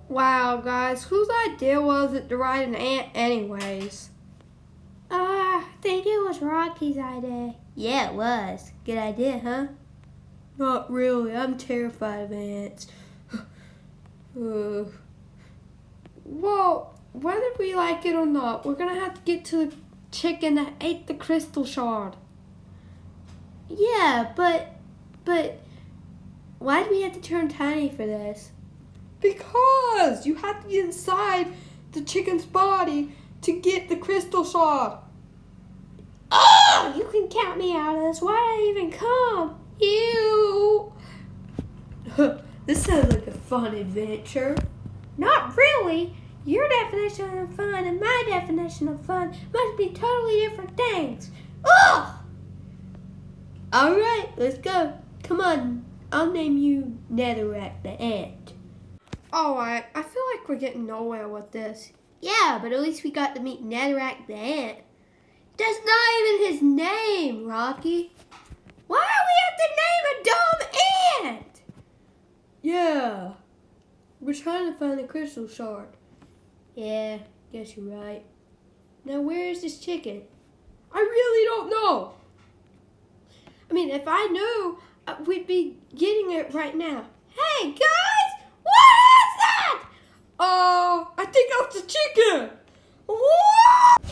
Wow, guys, whose idea was it to ride an ant anyways? I think it was Rockie's idea. Yeah, it was. Good idea, huh? Not really. I'm terrified of ants. Well, whether we like it or not, we're gonna have to get to the chicken that ate the crystal shard. Yeah, but why do we have to turn tiny for this? Because you have to get inside the chicken's body to get the crystal shard. Oh, you can count me out of this. Why did I even come? Ew. This sounds like a fun adventure. Not really. Your definition of fun and my definition of fun must be totally different things. Ugh! Alright, let's go. Come on, I'll name you Netherrack the ant. Alright, I feel like we're getting nowhere with this. Yeah, but at least we got to meet Netherrack the ant. That's not even his name, Rocky. Why do we have to name a dumb ant? Yeah. We're trying to find the crystal shard. Yeah, guess you're right. Now where is this chicken? I really don't know. I mean, if I knew, we'd be getting it right now. Hey, guys! What is that? I think that's the chicken. What?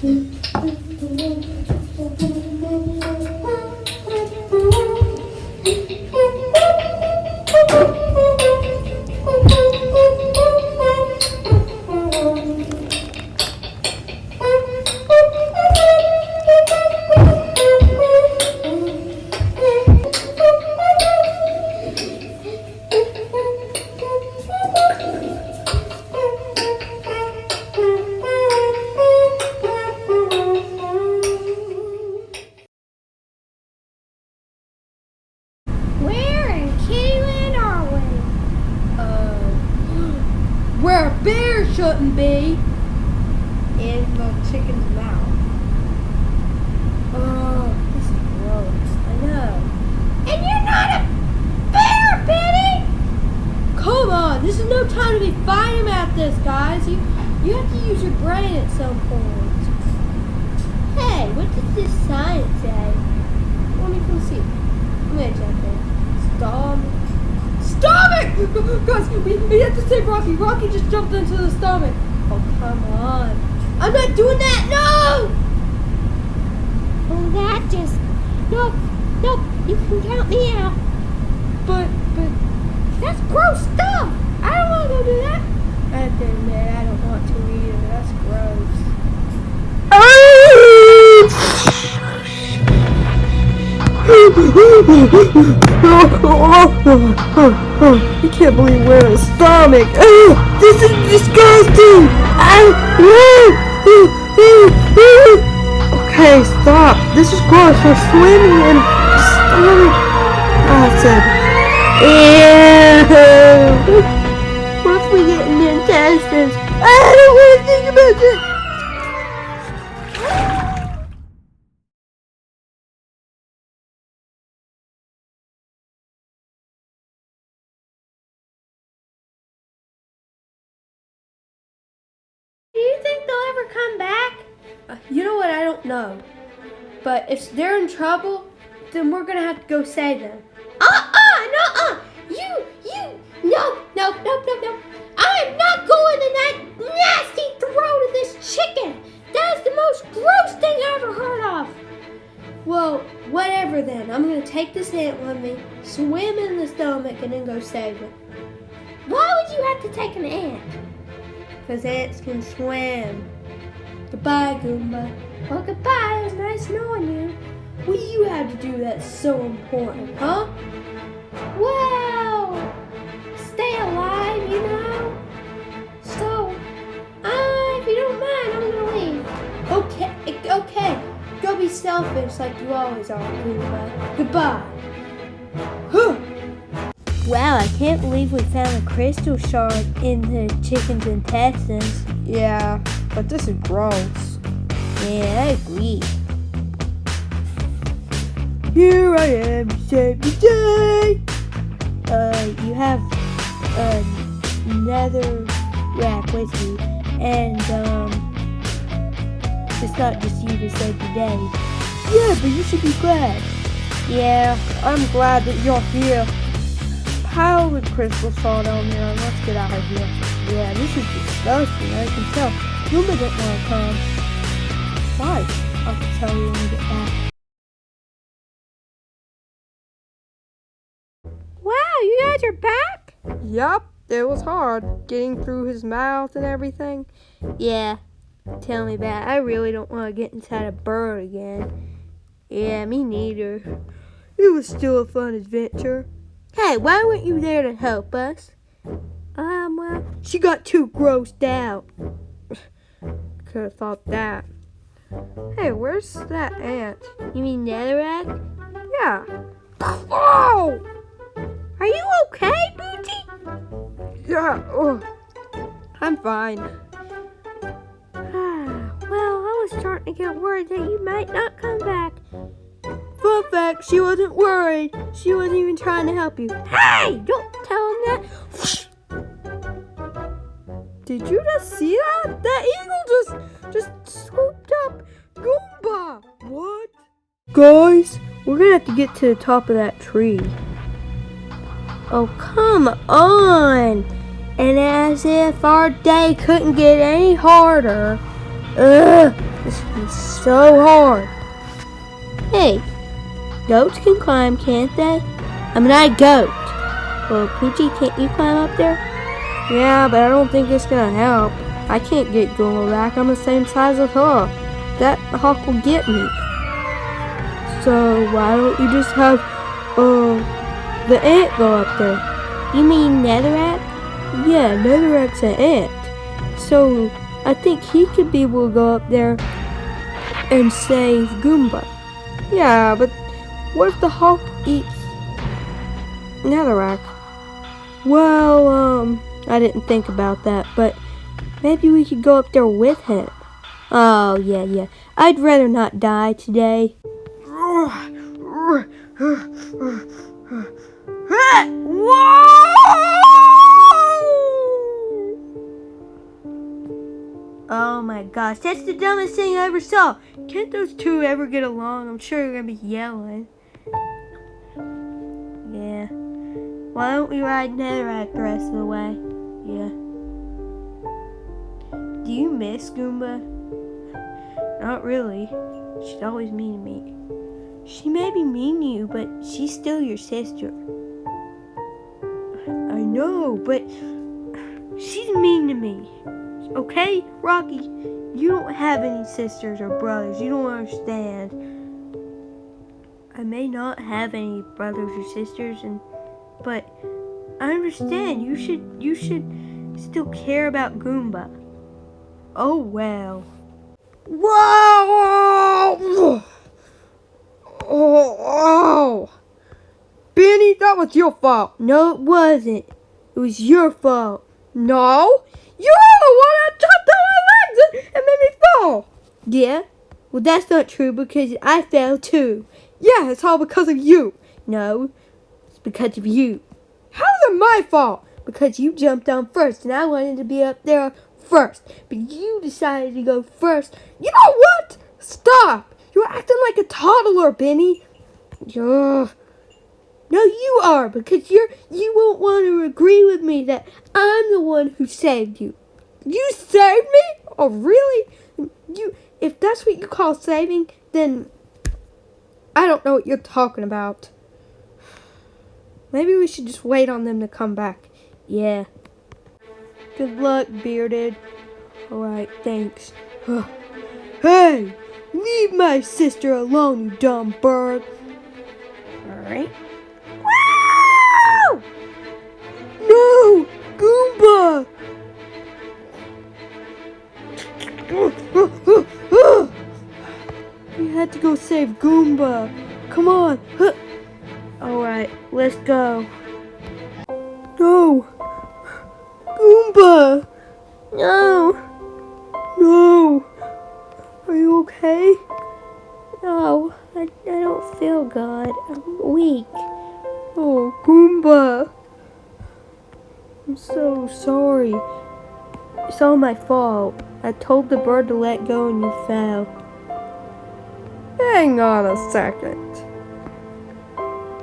Where in Kittyland are we? Where a bear shouldn't be. In the chicken's mouth. Oh, this is gross. I know. And you're not a bear, Benny! Come on, this is no time to be fighting about this, guys. You have to use your brain at some point. Hey, what does this sign say? Let me come see. I'm gonna jump in. Stomach! Guys, we have to save Rocky. Rocky just jumped into the stomach. Oh, come on. I'm not doing that. No! Oh, that just... Nope, you can count me out. But That's gross stuff. I don't want to go do that. I have to admit, I don't want to either. That's gross. You can't believe we're in a stomach. This is disgusting. Okay, stop. This is gross. We're swimming in stomach. I said, ew. What if we get in the intestines? I don't want to think about it. Do you think they'll ever come back? You know what? I don't know. But if they're in trouble, then we're gonna have to go save them. No. No. I'm not going in that nasty throat of this chicken. That's the most gross thing I ever heard of. Well, whatever then. I'm gonna take this ant with me, swim in the stomach, and then go save it. Why would you have to take an ant? Because ants can swim. Goodbye, Goomba. Well, goodbye. It was nice knowing you. What do you have to do that's so important, huh? Well, stay alive, you know. So, if you don't mind, I'm gonna leave. Okay. Go be selfish like you always are, Goomba. Goodbye. Wow, I can't believe we found a crystal shard in the chicken's intestines. Yeah, but this is gross. Yeah, I agree. Here I am to save the day. You have another rack with you. And, it's not just you that saved the day. Yeah, but you should be glad. Yeah, I'm glad that you're here. Pile the crystal salt on there and let's get out of here. Yeah, this is disgusting, I can tell. Goomba didn't want to come. Why? I'll tell you when we get back. Wow, you guys are back? Yup, it was hard getting through his mouth and everything. Yeah, tell me about it. I really don't want to get inside a bird again. Yeah, me neither. It was still a fun adventure. Hey, why weren't you there to help us? Well, she got too grossed out. Could have thought that. Hey, where's that ant? You mean Netherrack? Yeah. Oh! Are you okay, Poochy? Yeah, I'm fine. Well, I was starting to get worried that you might not come back. Fun fact, she wasn't worried. She wasn't even trying to help you. Hey, don't tell him that. Did you just see that? That eagle just swooped up Goomba. What? Guys, we're gonna have to get to the top of that tree. Oh, come on. And as if our day couldn't get any harder. Ugh, this is so hard. Hey, goats can climb, can't they? I'm not a goat. Well, Poochy, can't you climb up there? Yeah, but I don't think it's gonna help. I can't get Goomba back. I'm the same size as her. That hawk will get me. So why don't you just have the ant go up there? You mean Netherrack? Yeah, Netherrack's an ant. So I think he could be able to go up there and save Goomba. Yeah, but what if the hawk eats Netherrack? Well, I didn't think about that, but maybe we could go up there with him. Oh, yeah. I'd rather not die today. Oh my gosh, that's the dumbest thing I ever saw. Can't those two ever get along? I'm sure you're gonna be yelling. Yeah. Why don't we ride Netherrack the rest of the way? Yeah. Do you miss Goomba? Not really. She's always mean to me. She may be mean to you, but she's still your sister. I know, but she's mean to me. Okay, Rocky? You don't have any sisters or brothers. You don't understand. I may not have any brothers or sisters, but I understand. You should still care about Goomba. Oh well. Whoa! Oh! Benny, that was your fault. No, it wasn't. It was your fault. No? You're the one that chopped out my legs and made me fall. Yeah? Well, that's not true because I fell too. Yeah, it's all because of you. No, it's because of you. How's it my fault? Because you jumped on first and I wanted to be up there first. But you decided to go first. You know what? Stop. You're acting like a toddler, Benny. Ugh. No, you are, because you won't want to agree with me that I'm the one who saved you. You saved me? Oh, really? If that's what you call saving, then I don't know what you're talking about. Maybe we should just wait on them to come back. Yeah. Good luck, Berdid. Alright, thanks. Hey! Leave my sister alone, you dumb bird. Alright. Wow! No! Goomba! We had to go save Goomba. Come on. Alright, let's go. No! Goomba! No! No! Are you okay? No, I don't feel good. I'm weak. Oh, Goomba. I'm so sorry. It's all my fault. I told the bird to let go and you fell. Hang on a second.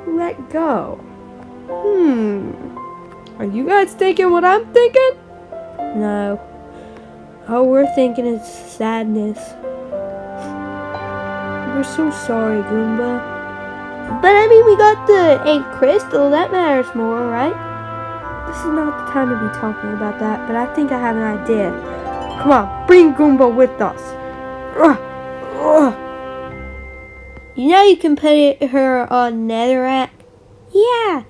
Let go. Are you guys thinking what I'm thinking? No. All we're thinking is sadness. We're so sorry, Goomba. But I mean, we got the 8 crystal. That matters more, right? This is not the time to be talking about that, but I think I have an idea. Come on, bring Goomba with us. You know you can put her on netherrack? Yeah.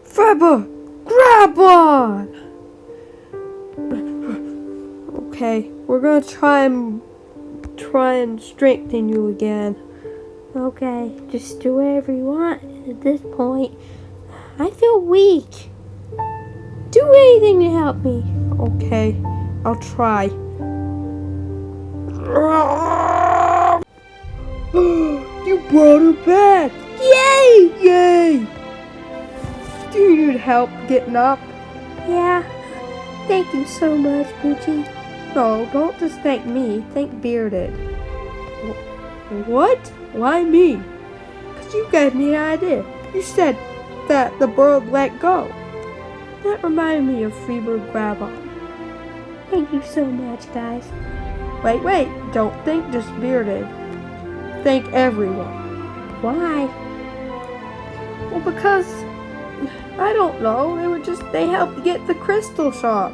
Fibber, grab on! Okay, we're gonna try and strengthen you again. Okay, just do whatever you want at this point. I feel weak. Do anything to help me. Okay, I'll try. You brought her back! Yay! Yay! Do you need help getting up? Yeah. Thank you so much, Poochy. No, don't just thank me. Thank Berdid. What? Why me? Because you gave me an idea. You said that the bird let go. That reminded me of Freebird Grab-On. Thank you so much, guys. Wait. Don't think just Berdid. Thank everyone. Why? Well, because I don't know. They helped get the crystal shop.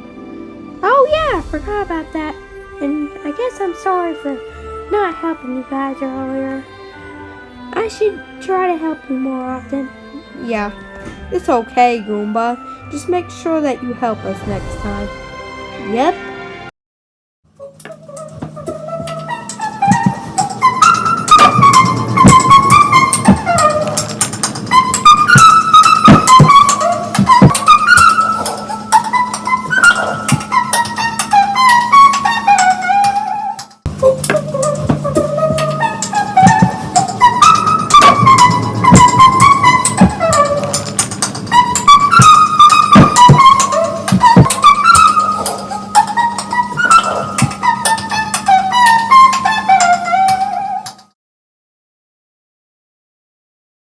Oh yeah, I forgot about that. And I guess I'm sorry for not helping you guys earlier. I should try to help you more often. Yeah, it's okay, Goomba. Just make sure that you help us next time. Yep.